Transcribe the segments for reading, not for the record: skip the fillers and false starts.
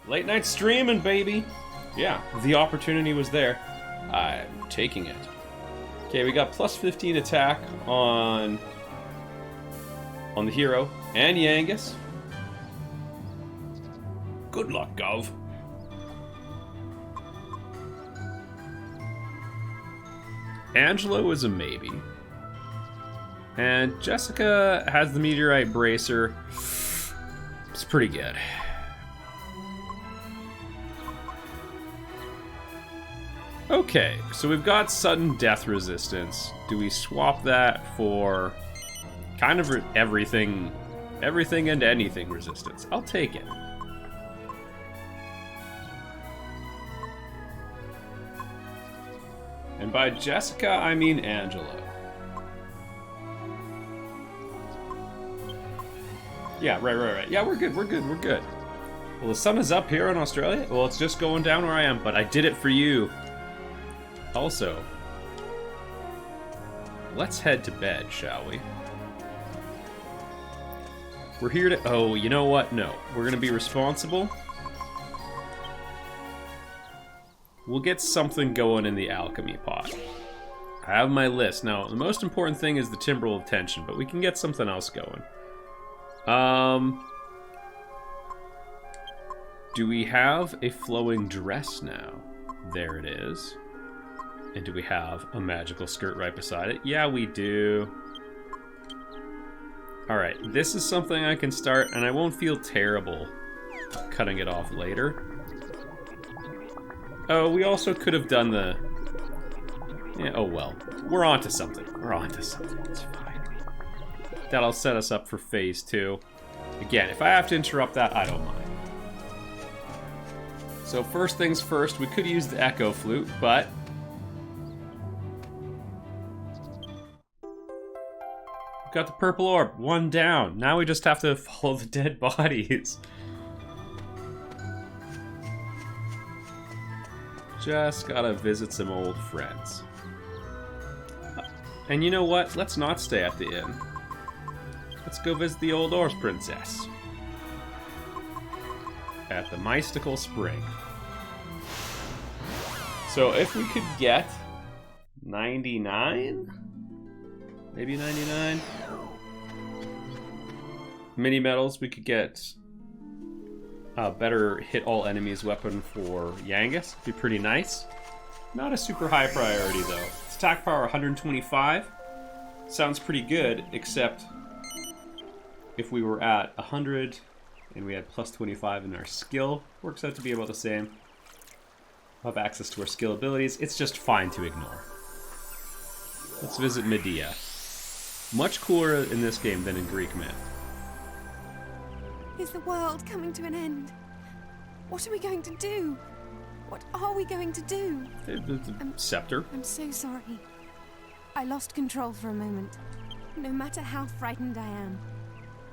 Late night streaming, baby. Yeah, the opportunity was there. I'm taking it. Okay, we got plus 15 attack on the hero and Yangus. Good luck, Gov. Angelo is a maybe. And Jessica has the Meteorite Bracer. It's pretty good. Okay, so we've got sudden death resistance. Do we swap that for kind of everything and anything resistance? I'll take it. And by Jessica, I mean Angelo. Yeah, right. Yeah, we're good. Well, the sun is up here in Australia. Well, it's just going down where I am, but I did it for you. Also, let's head to bed, shall we? We're here to... Oh, you know what? No. We're going to be responsible. We'll get something going in the alchemy pot. I have my list. Now, the most important thing is the Timbrel of Tension, but we can get something else going. Do we have a flowing dress now? There it is. And do we have a magical skirt right beside it? Yeah, we do. Alright, this is something I can start, and I won't feel terrible cutting it off later. Oh, we also could have done the... Yeah, oh well. We're onto something. It's fine. That'll set us up for phase 2. Again, if I have to interrupt that, I don't mind. So first things first, we could use the Echo Flute, but... Got the purple orb, 1 down. Now we just have to follow the dead bodies. Just gotta visit some old friends. And you know what? Let's not stay at the inn. Let's go visit the old Horse Princess. At the Mystical Spring. So if we could get 99? Maybe 99? Mini medals, we could get a better hit all enemies weapon for Yangus. Be pretty nice. Not a super high priority though. Its attack power 125. Sounds pretty good, except if we were at 100 and we had plus 25 in our skill, works out to be about the same. We'll have access to our skill abilities. It's just fine to ignore. Let's visit Medea. Much cooler in this game than in Greek myth. Is the world coming to an end? What are we going to do? What are we going to do? The scepter. I'm so sorry. I lost control for a moment. No matter how frightened I am,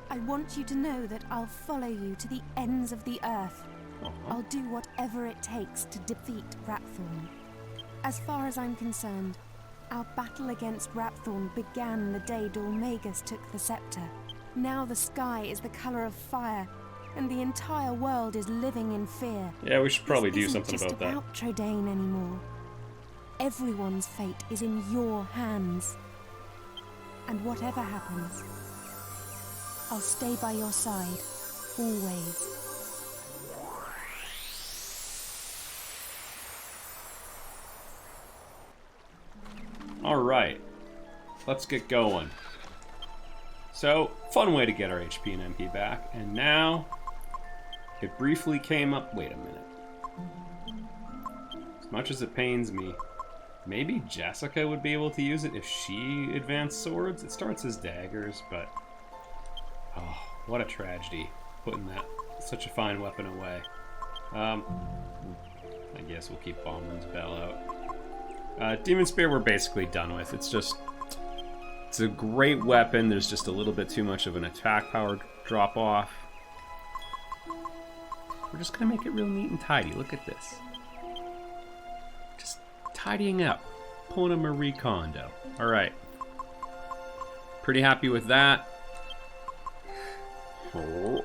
I want you to know that I'll follow you to the ends of the earth. I'll do whatever it takes to defeat Rhapthorne. As far as I'm concerned, our battle against Rhapthorne began the day Dormagus took the scepter. Now the sky is the color of fire, and the entire world is living in fear. Yeah, we should probably do something about that. This isn't just about Trodaine anymore. Everyone's fate is in your hands. And whatever happens, I'll stay by your side, always. Alright, let's get going. So, fun way to get our HP and MP back, and now it briefly came up. Wait a minute. As much as it pains me, maybe Jessica would be able to use it if she advanced swords. It starts as daggers, but oh, what a tragedy putting that such a fine weapon away. I guess we'll keep Bauman's Bell out. Demon Spear we're basically done with. It's a great weapon. There's just a little bit too much of an attack power drop off. We're just gonna make it real neat and tidy. Look at this. Just tidying up. Pulling a Marie Kondo. Alright. Pretty happy with that. Oh.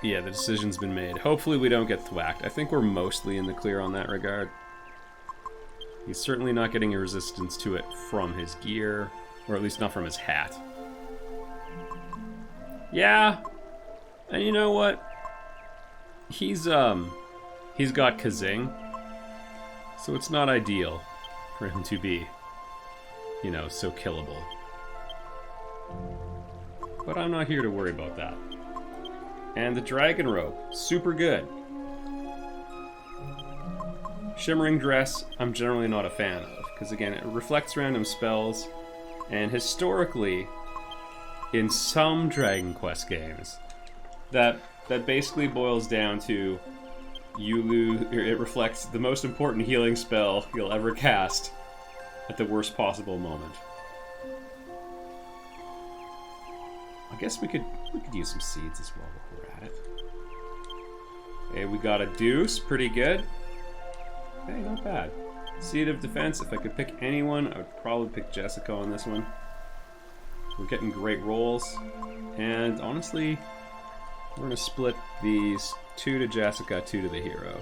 Yeah, the decision's been made. Hopefully we don't get thwacked. I think we're mostly in the clear on that regard. He's certainly not getting a resistance to it from his gear, or at least not from his hat. Yeah, and you know what? He's got Kazing, so it's not ideal for him to be, you know, so killable. But I'm not here to worry about that. And the Dragon Robe, super good. Shimmering Dress, I'm generally not a fan of, because again, it reflects random spells, and historically, in some Dragon Quest games, that basically boils down to you lose. It reflects the most important healing spell you'll ever cast at the worst possible moment. I guess we could use some seeds as well while we're at it. Okay, we got a Deuce, pretty good. Okay, not bad. Seed of Defense, if I could pick anyone, I would probably pick Jessica on this one. We're getting great rolls, and honestly, we're going to split these 2 to Jessica, 2 to the hero.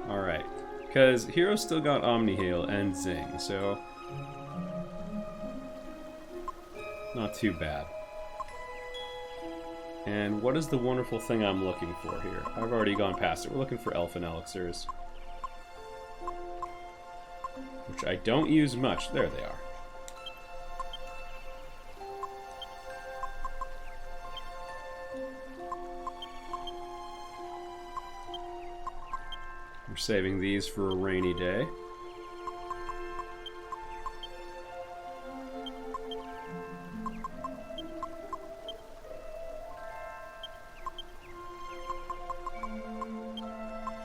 Alright, because Hero's still got Omni Heal and Zing, so not too bad. And what is the wonderful thing I'm looking for here? I've already gone past it. We're looking for Elfin Elixirs, which I don't use much. There they are. We're saving these for a rainy day.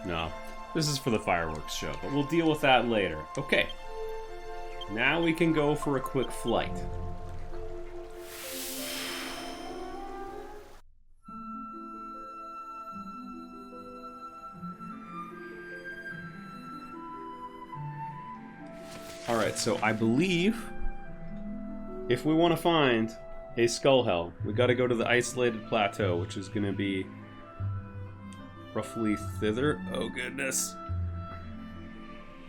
No, this is for the fireworks show, but we'll deal with that later. Okay, now we can go for a quick flight. Alright, so I believe if we want to find a Skull Helm, we got to go to the isolated plateau, which is going to be roughly thither. Oh goodness.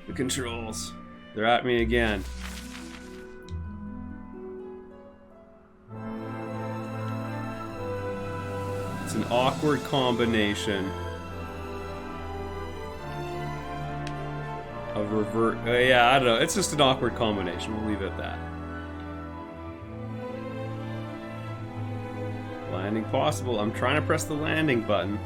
The controls. They're at me again. It's an awkward combination of revert. Yeah, I don't know. It's just an awkward combination. We'll leave it at that. Landing possible. I'm trying to press the landing button.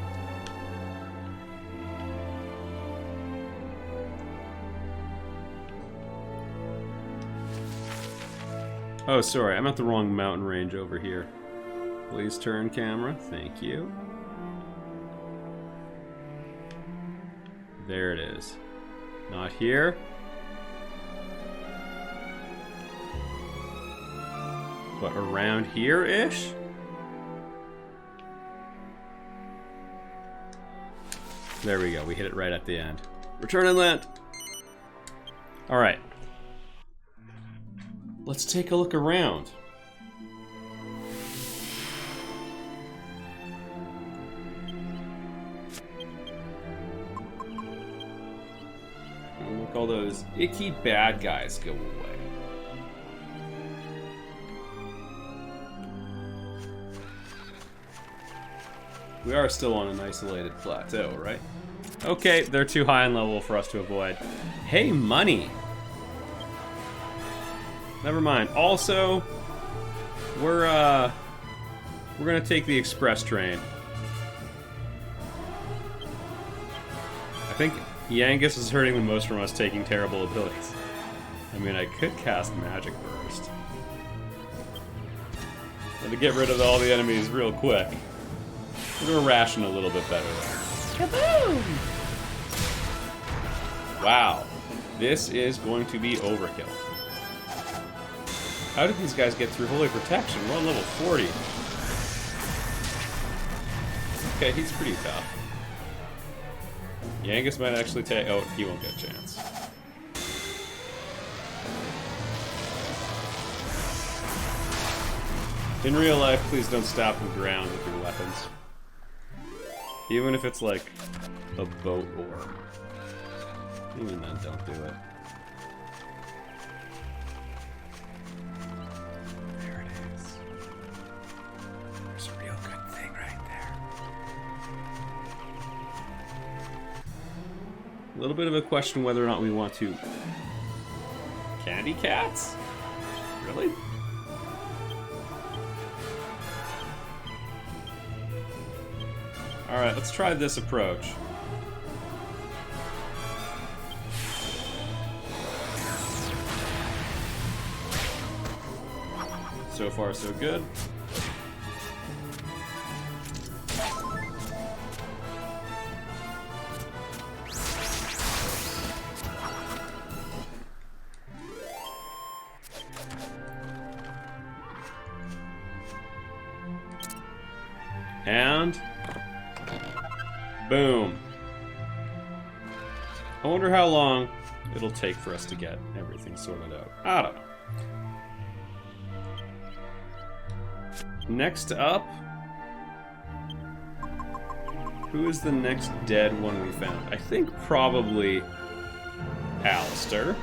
Oh, sorry, I'm at the wrong mountain range over here. Please turn camera, thank you. There it is. Not here. But around here-ish? There we go, we hit it right at the end. Return and land! Alright. Let's take a look around. And look, all those icky bad guys go away. We are still on an isolated plateau, right? Okay, they're too high in level for us to avoid. Hey, money! Never mind. Also, we're gonna take the express train. I think Yangus is hurting the most from us taking terrible abilities. I mean, I could cast Magic Burst. But to get rid of all the enemies real quick, we're gonna ration a little bit better there. Kaboom! Wow. This is going to be overkill. How did these guys get through Holy Protection? We're on level 40. Okay, he's pretty tough. Yangus might actually take... Oh, he won't get a chance. In real life, please don't stop the ground with your weapons. Even if it's like a boat oar. Even then, don't do it. There it is. There's a real good thing right there. A little bit of a question whether or not we want to... Candy cats? Really? Alright, let's try this approach. So far, so good. And boom. I wonder how long it'll take for us to get everything sorted out. I don't know. Next up, who is the next dead one we found? I think probably Alistair.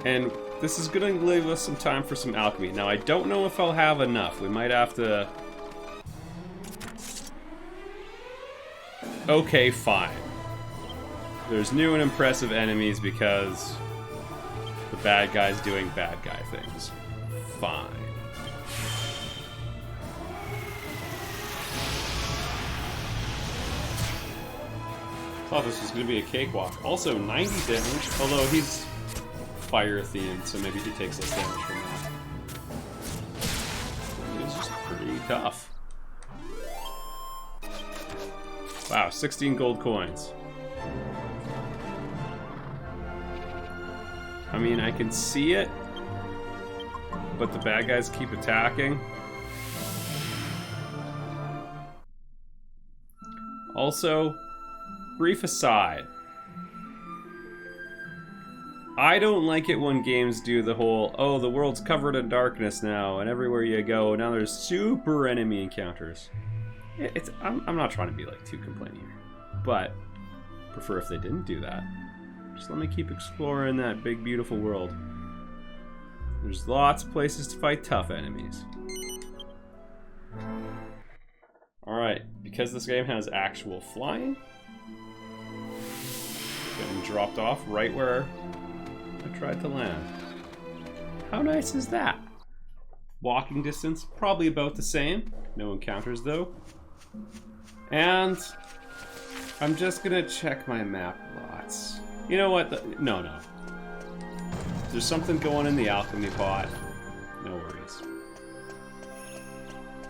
And this is going to leave us some time for some alchemy. Now, I don't know if I'll have enough. We might have to... Okay, fine. There's new and impressive enemies because the bad guy's doing bad guy things. Fine. Thought this was going to be a cakewalk. Also, 90 damage, although he's fire themed, so maybe he takes less damage from that. He's just pretty tough. Wow, 16 gold coins. I mean, I can see it, but the bad guys keep attacking. Also, brief aside. I don't like it when games do the whole, oh, the world's covered in darkness now, and everywhere you go, now there's super enemy encounters. I'm not trying to be like too complaining here, but prefer if they didn't do that. Just let me keep exploring that big, beautiful world. There's lots of places to fight tough enemies. Alright, because this game has actual flying, getting dropped off right where I tried to land. How nice is that? Walking distance, probably about the same. No encounters though. And I'm just gonna check my map lots. You know what? No. There's something going in the alchemy pot. No worries.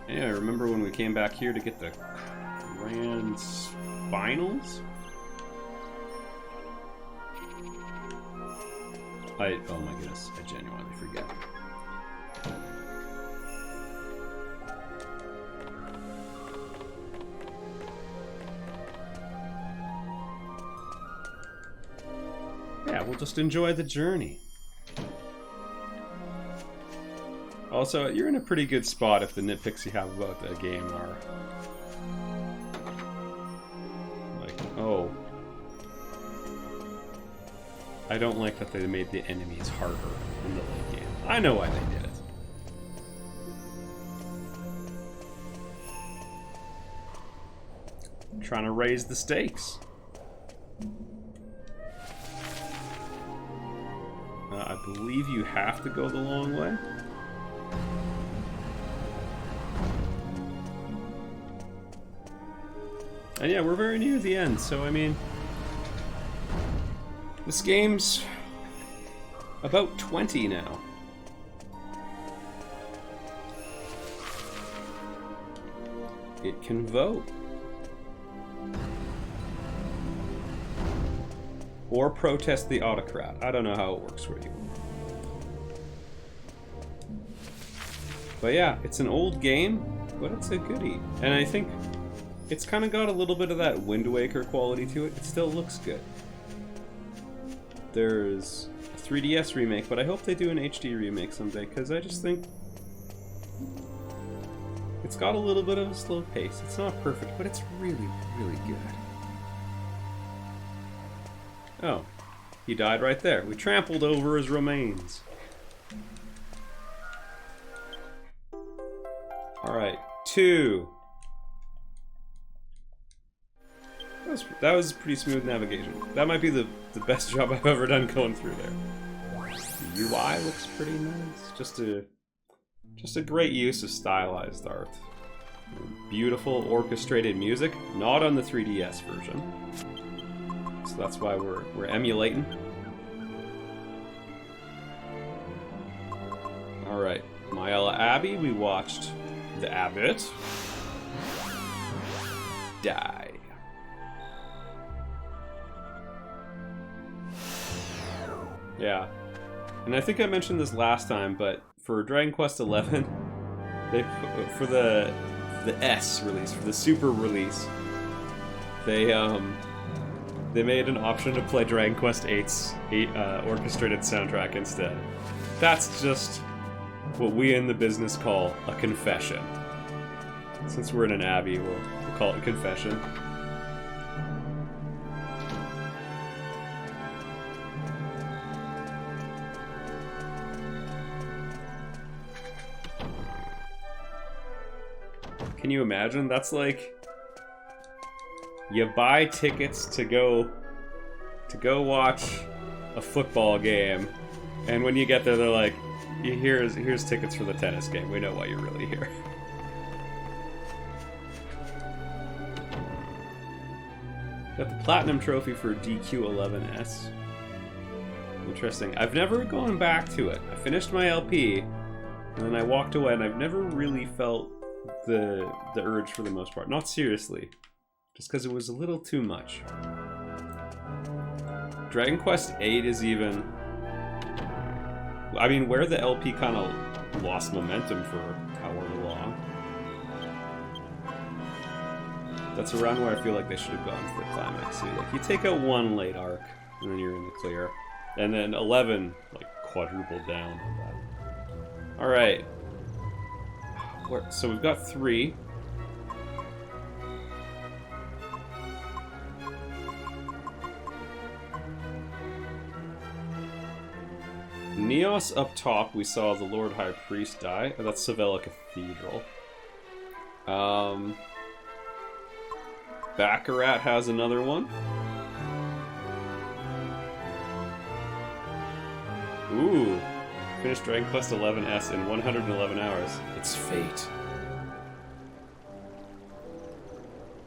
Anyway, remember when we came back here to get the grand spinals? Oh my goodness, I genuinely forget. Yeah, we'll just enjoy the journey. Also, you're in a pretty good spot if the nitpicks you have about the game are like, oh, I don't like that they made the enemies harder in the late game. I know why they did it. I'm trying to raise the stakes. I believe you have to go the long way. And yeah, we're very near the end, so I mean, this game's about 20 now. It can vote. Or protest the autocrat. I don't know how it works for you. But yeah, it's an old game, but it's a goodie. And I think it's kind of got a little bit of that Wind Waker quality to it. It still looks good. there's a 3DS remake, but I hope they do an HD remake someday, because I just think it's got a little bit of a slow pace. It's not perfect, but it's really, really good. Oh, he died right there. We trampled over his remains. Alright, 2. That was pretty smooth navigation. That might be the best job I've ever done going through there. The UI looks pretty nice. Just a great use of stylized art. Beautiful orchestrated music, not on the 3DS version. So that's why we're emulating. Alright, Myella Abbey, we watched the Abbot die. Yeah. And I think I mentioned this last time, but for Dragon Quest XI, they for the S release, for the Super release, they made an option to play Dragon Quest VIII's orchestrated soundtrack instead. That's just what we in the business call a confession. Since we're in an abbey, we'll call it a confession. Can you imagine? That's like, you buy tickets to go watch a football game, and when you get there, they're like, here's tickets for the tennis game. We know why you're really here. Got the platinum trophy for DQ11S. Interesting. I've never gone back to it. I finished my LP, and then I walked away, and I've never really felt the urge for the most part. Not seriously. Just because it was a little too much. Dragon Quest VIII is even... I mean, where the LP kind of lost momentum for however long. That's around where I feel like they should have gone for the climax. So like, you take out one late arc, and then you're in the clear. And then 11, like, quadrupled down on that. Alright. So we've got 3. Neos up top, we saw the Lord High Priest die. Oh, that's Sevilla Cathedral. Baccarat has another one. Ooh. Finished Dragon Quest XI's in 111 hours. It's fate.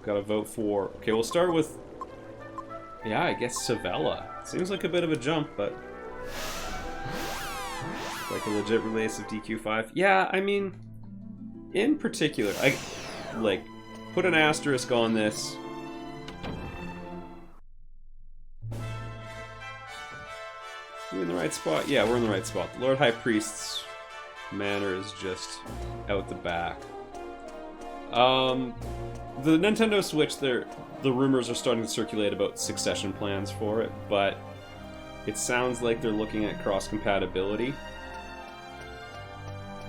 Gotta vote for... Okay, we'll start with... Yeah, I guess Sevilla. Seems like a bit of a jump, but... Like a legit release of DQ5. Yeah, I mean... In particular, I... Like, put an asterisk on this. Are we in the right spot? Yeah, we're in the right spot. The Lord High Priest's manor is just out the back. The Nintendo Switch, the rumors are starting to circulate about succession plans for it, but it sounds like they're looking at cross-compatibility.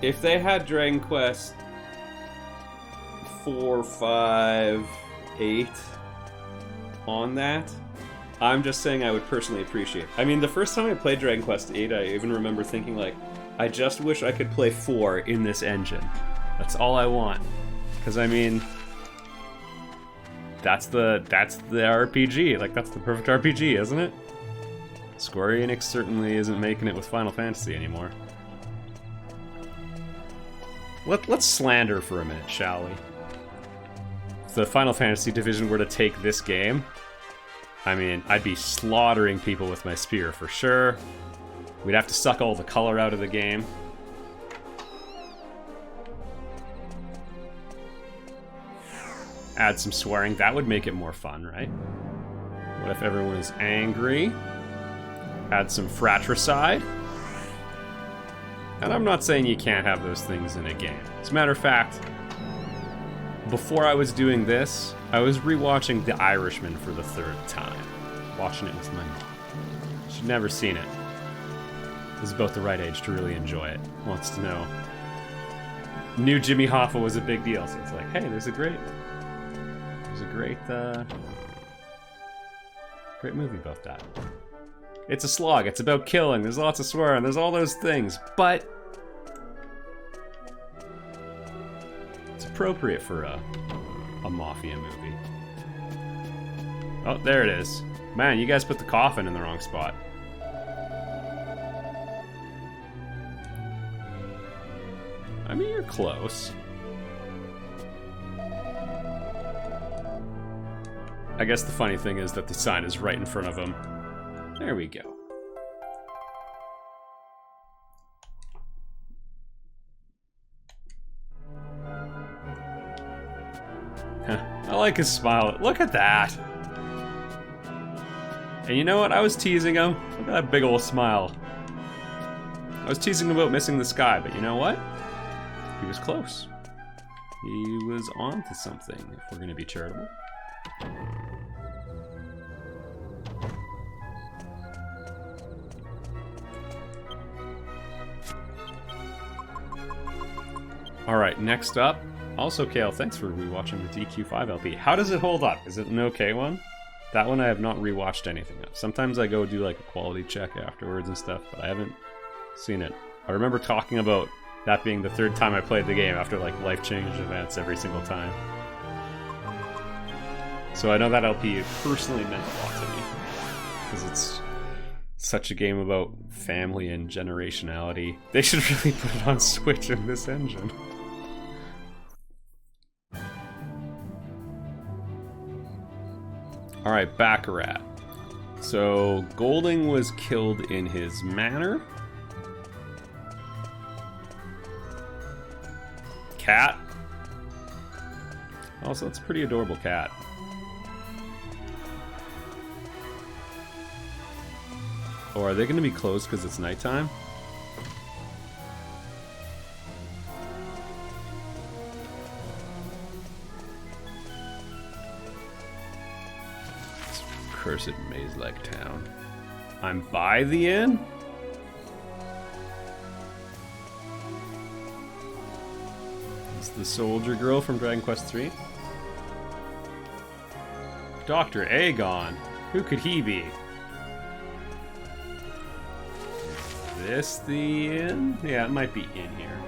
If they had Dragon Quest 4, 5, 8 on that, I'm just saying I would personally appreciate it. I mean, the first time I played Dragon Quest VIII, I even remember thinking, like, I just wish I could play 4 in this engine. That's all I want. Because, I mean, that's the RPG. Like, that's the perfect RPG, isn't it? Square Enix certainly isn't making it with Final Fantasy anymore. Let's slander for a minute, shall we? If the Final Fantasy division were to take this game, I mean, I'd be slaughtering people with my spear for sure. We'd have to suck all the color out of the game. Add some swearing. That would make it more fun, right? What if everyone is angry? Add some fratricide. And I'm not saying you can't have those things in a game. As a matter of fact, before I was doing this, I was rewatching The Irishman for the 3rd time. Watching it with my mom. She'd never seen it. Was about the right age to really enjoy it. Wants to know. Knew Jimmy Hoffa was a big deal, so it's like, hey, there's a great movie about that. It's a slog. It's about killing. There's lots of swearing. There's all those things, but it's appropriate for a mafia movie. Oh, there it is. Man, you guys put the coffin in the wrong spot. I mean, you're close. I guess the funny thing is that the sign is right in front of him. There we go. I like his smile. Look at that. And you know what? I was teasing him. Look at that big old smile. I was teasing him about missing the sky, but you know what? He was close. He was on to something, if we're going to be charitable. Alright, next up. Also, Kale, thanks for rewatching the DQ5 LP. How does it hold up? Is it an okay one? That one I have not rewatched anything of. Sometimes I go do like a quality check afterwards and stuff, but I haven't seen it. I remember talking about that being the third time I played the game after like life-changing events every single time. So I know that LP personally meant a lot to me. Because it's such a game about family and generationality. They should really put it on Switch in this engine. Alright, Baccarat. So, Golding was killed in his manor. Cat. Also, it's a pretty adorable cat. Or are they going to be closed because it's nighttime? This cursed maze-like town. I'm by the inn? It's the soldier girl from Dragon Quest III? Dr. Aegon. Who could he be? Is this the inn? Yeah, it might be in here.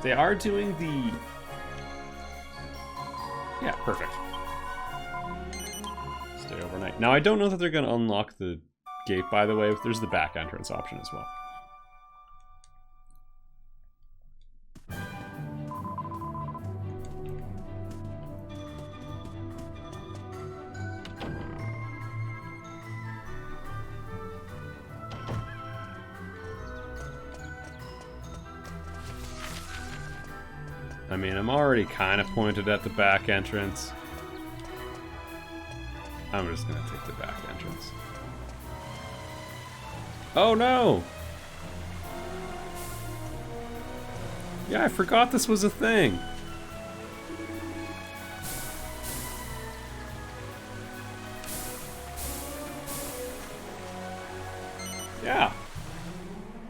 They are doing the... Yeah, perfect. Stay overnight. Now, I don't know that they're going to unlock the gate, by the way. There's the back entrance option as well. I mean, I'm already kind of pointed at the back entrance. I'm just gonna take the back entrance. Oh no! Yeah, I forgot this was a thing. Yeah.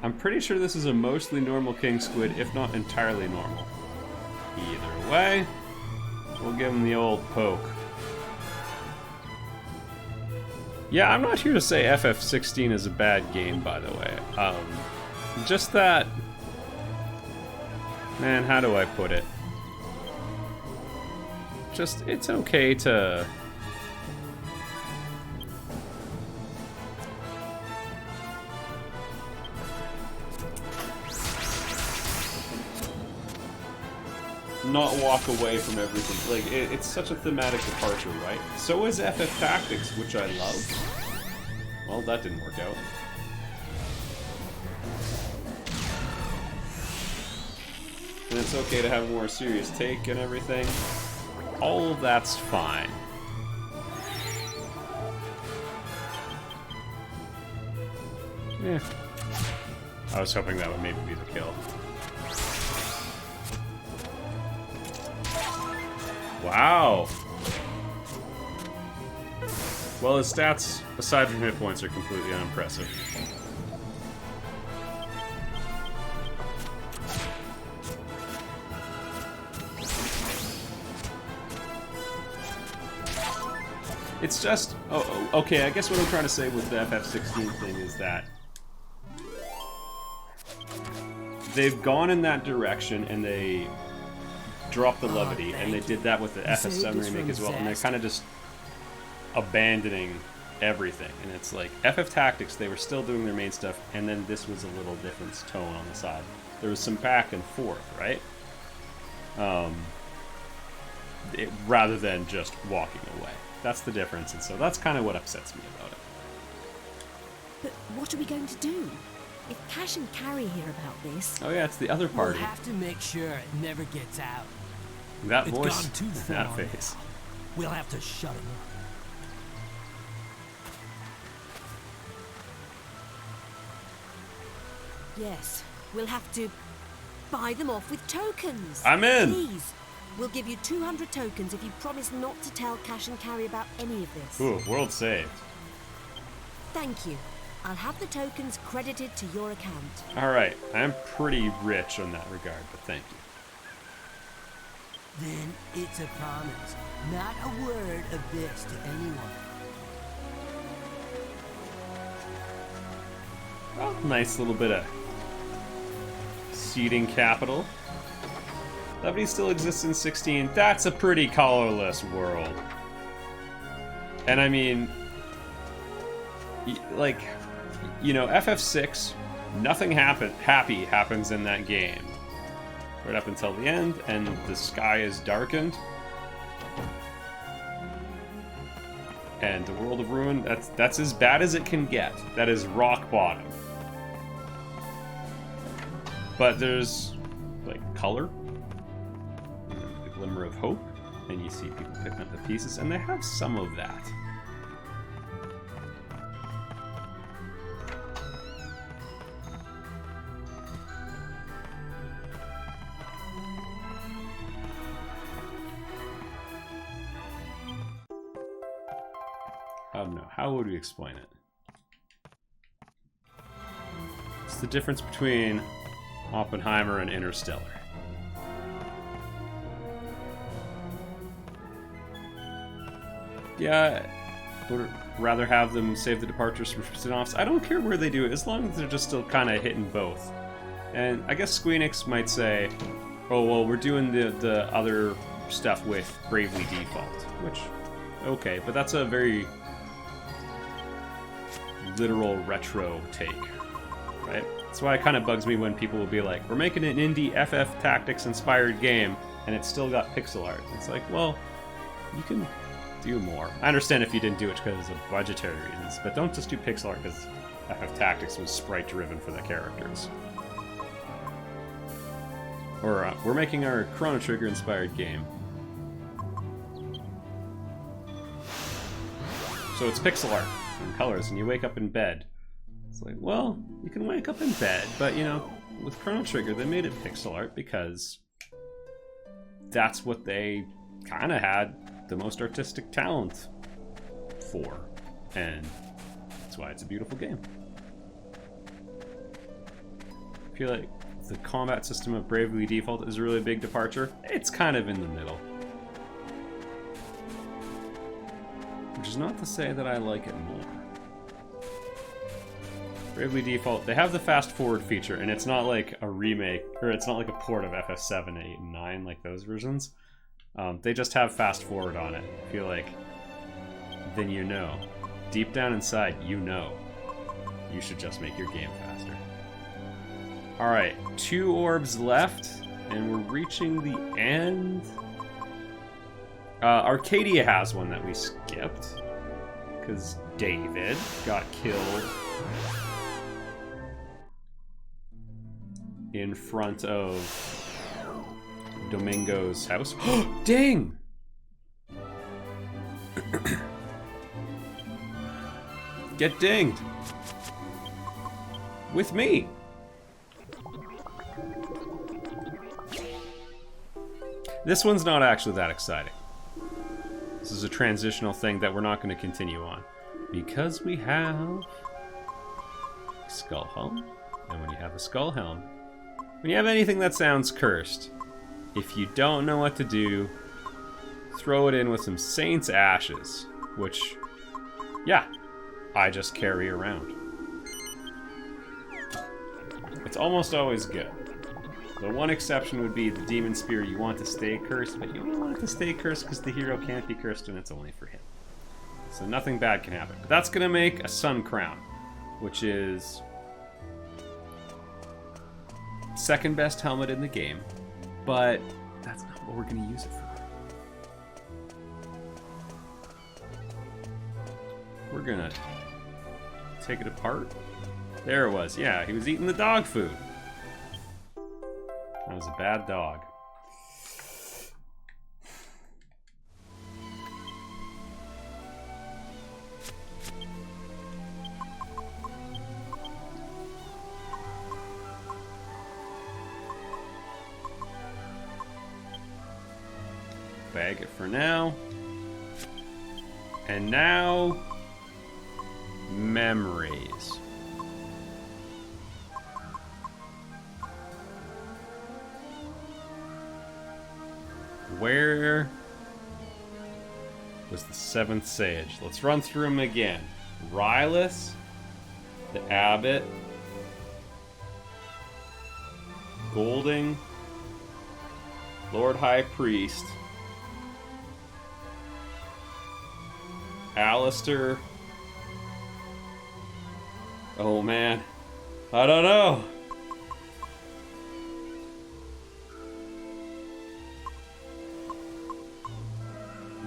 I'm pretty sure this is a mostly normal king squid, if not entirely normal. Either way, we'll give him the old poke. Yeah, I'm not here to say FF16 is a bad game, by the way. Just that... Man, how do I put it? Just, it's okay to... not walk away from everything. Like, it's such a thematic departure, right? So is FF Tactics, which I love. Well, that didn't work out. And it's okay to have a more serious take and everything. All of that's fine. Yeah. I was hoping that would maybe be the kill. Wow. Well, his stats, aside from hit points, are completely unimpressive. It's just... Oh, okay, I guess what I'm trying to say with the FF16 thing is that they've gone in that direction and they dropped the levity, and they did that with the FF7 remake as well, and they're kind of just abandoning everything. And it's like, FF Tactics, they were still doing their main stuff, and then this was a little different tone on the side. There was some back and forth, right? Rather than just walking away. That's the difference, and so that's kind of what upsets me about it. But what are we going to do? If Cash and Carrie hear about this... Oh yeah, it's the other party. We'll have to make sure it never gets out. That It's voice, gone too that far face. now. We'll have to shut him up. Yes, we'll have to buy them off with tokens. I'm in. Please. We'll give you 200 tokens if you promise not to tell Cash and Carrie about any of this. Ooh, world saved. Thank you. I'll have the tokens credited to your account. Alright, I'm pretty rich on that regard, but thank you. Then it's a promise. Not a word of this to anyone. Well, nice little bit of seeding capital. Levity still exists in 16. That's a pretty colorless world. And I mean, like, you know, FF6, nothing happy happens in that game. Right up until the end, and the sky is darkened. And the world of ruin, that's as bad as it can get. That is rock bottom. But there's, like, color. The glimmer of hope. And you see people picking up the pieces, and they have some of that. No, how would we explain it? It's the difference between Oppenheimer and Interstellar. Yeah, I would rather have them save the departures from spin-offs. I don't care where they do it, as long as they're just still kind of hitting both. And I guess Squeenix might say, oh, well, we're doing the other stuff with Bravely Default, which, okay, but that's a very literal retro take, right? That's why it kind of bugs me when people will be like, we're making an indie FF Tactics inspired game and it's still got pixel art. It's like, well, you can do more. I understand if you didn't do it because of budgetary reasons, but don't just do pixel art because FF Tactics was sprite driven for the characters. Or we're making our Chrono Trigger inspired game, so it's pixel art and colors, and you wake up in bed. It's like, well, you can wake up in bed, but you know, with Chrono Trigger, they made it pixel art because that's what they kind of had the most artistic talent for, and that's why it's a beautiful game. I feel like the combat system of Bravely Default is a really big departure. It's kind of in the middle. Which is not to say that I like it more. Bravely Default, they have the fast forward feature, and it's not like a remake, or it's not like a port of FF7, 8, and 9 like those versions. They just have fast forward on it. I feel like, then you know. Deep down inside, you know. You should just make your game faster. Alright, 2 orbs left, and we're reaching the end. Arcadia has one that we skipped, because David got killed in front of Domingo's house. Dang! Get dinged! With me! This one's not actually that exciting. This is a transitional thing that we're not going to continue on. Because we have a skull helm. And when you have a skull helm, when you have anything that sounds cursed, if you don't know what to do, throw it in with some Saint's Ashes, which, yeah, I just carry around. It's almost always good. The one exception would be the Demon Spear. You want to stay cursed, but you don't want it to stay cursed because the hero can't be cursed and it's only for him. So nothing bad can happen. But that's going to make a Sun Crown, which is second best helmet in the game, but that's not what we're going to use it for. We're going to take it apart. There it was. Yeah, he was eating the dog food. That was a bad dog. Bag it for now. And now, memories. Where was the seventh sage? Let's run through them again. Rylus, the abbot, Golding, Lord High Priest, Alistair. Oh man, I don't know.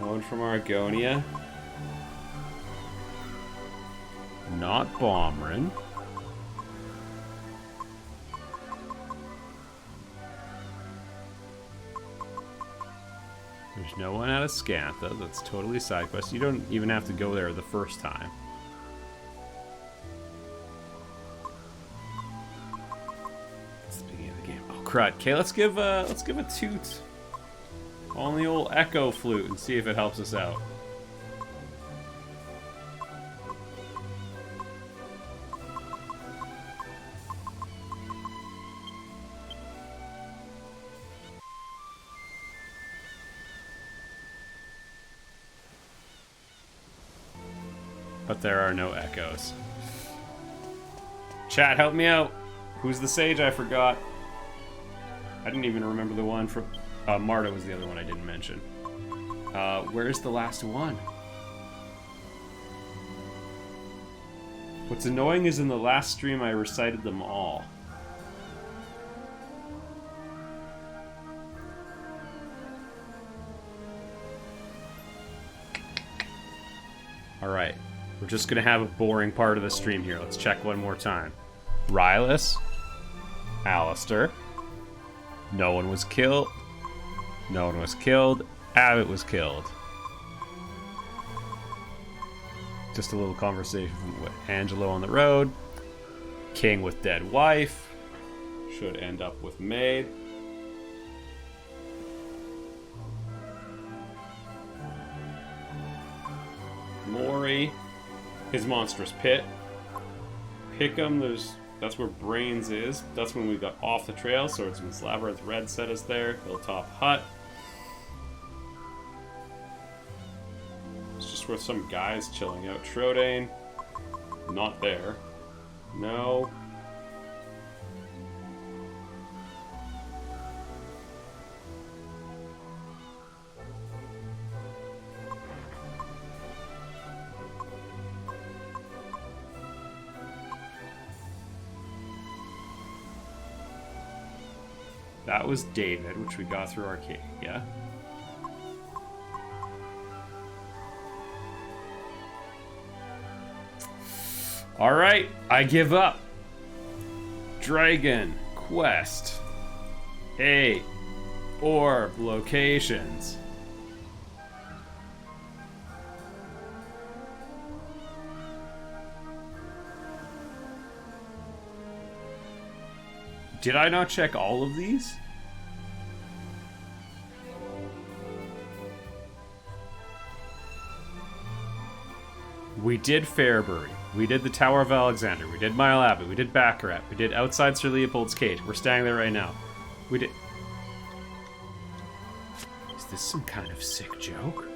No one from Argonia. Not Bomrin. There's no one out of Scantha. That's totally side quest. You don't even have to go there the first time. It's the beginning of the game. Oh crud. Okay, let's give a toot on the old echo flute and see if it helps us out. But there are no echoes. Chat, help me out. Who's the sage? I forgot. I didn't even remember the one from... Marta was the other one I didn't mention. Where's the last one? What's annoying is in the last stream I recited them all. Alright. We're just gonna have a boring part of the stream here. Let's check one more time. Rylus. Alistair. No one was killed. No one was killed. Abbott was killed. Just a little conversation with Angelo on the road. King with dead wife. Should end up with maid. Mori. His monstrous pit. Pick'em, that's where Brains is. That's when we got off the trail. Swordsman's Labyrinth, Red set us there. Hilltop Hut. It's just where some guys chilling out. Trodane. Not there. No. That was David, which we got through Arcadia. Alright, I give up. Dragon Quest 8 Orb locations. Did I not check all of these? We did Fairbury. We did the Tower of Alexander. We did Mile Abbey. We did Baccarat. We did outside Sir Leopold's cage. We're standing there right now. We did... Is this some kind of sick joke?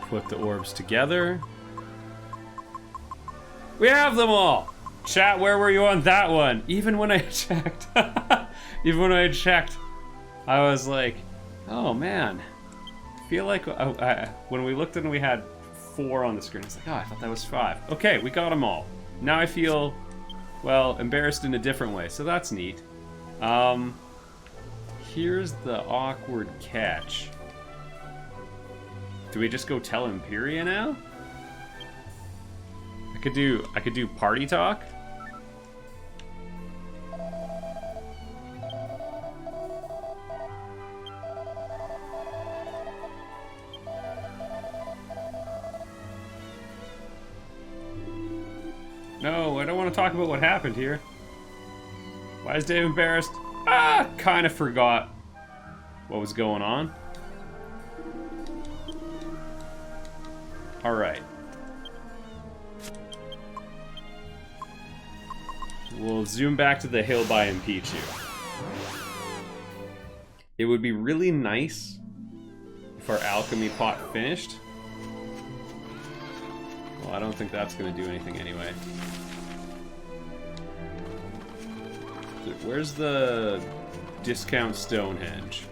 Put the orbs together. We have them all! Chat, where were you on that one? Even when I checked. Even when I checked, I was like, oh man. I feel like when we looked and we had 4 on the screen, I was like, oh, I thought that was 5. Okay, we got them all. Now I feel, well, embarrassed in a different way, so that's neat. Here's the awkward catch. Do we just go tell Imperia now? I could do party talk. No, I don't want to talk about what happened here. Why is Dave embarrassed? Ah, kind of forgot what was going on. All right. We'll zoom back to the hill by Impichu. It would be really nice if our alchemy pot finished. Well, I don't think that's going to do anything anyway. Where's the discount Stonehenge?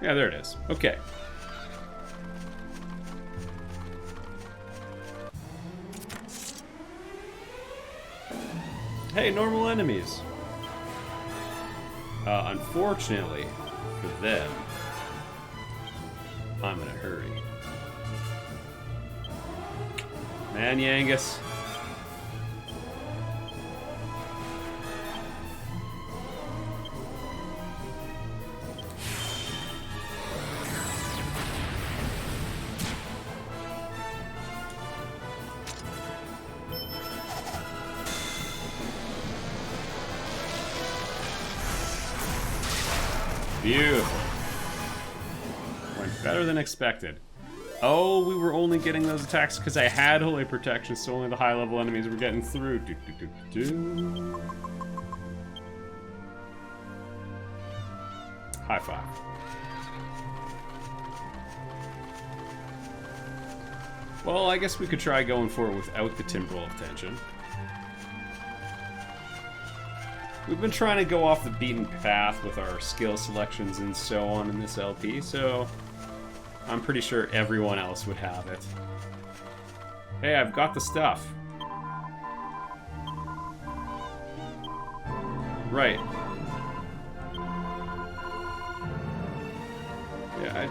Yeah, there it is. Okay. Hey, normal enemies. Unfortunately for them, I'm in a hurry. Man, Yangus. Beautiful. Went better than expected. Oh, we were only getting those attacks because I had Holy Protection, so only the high-level enemies were getting through. High five. Well, I guess we could try going for it without the Temporal of Tension. We've been trying to go off the beaten path with our skill selections and so on in this LP, so I'm pretty sure everyone else would have it. Hey, I've got the stuff. Right. Yeah,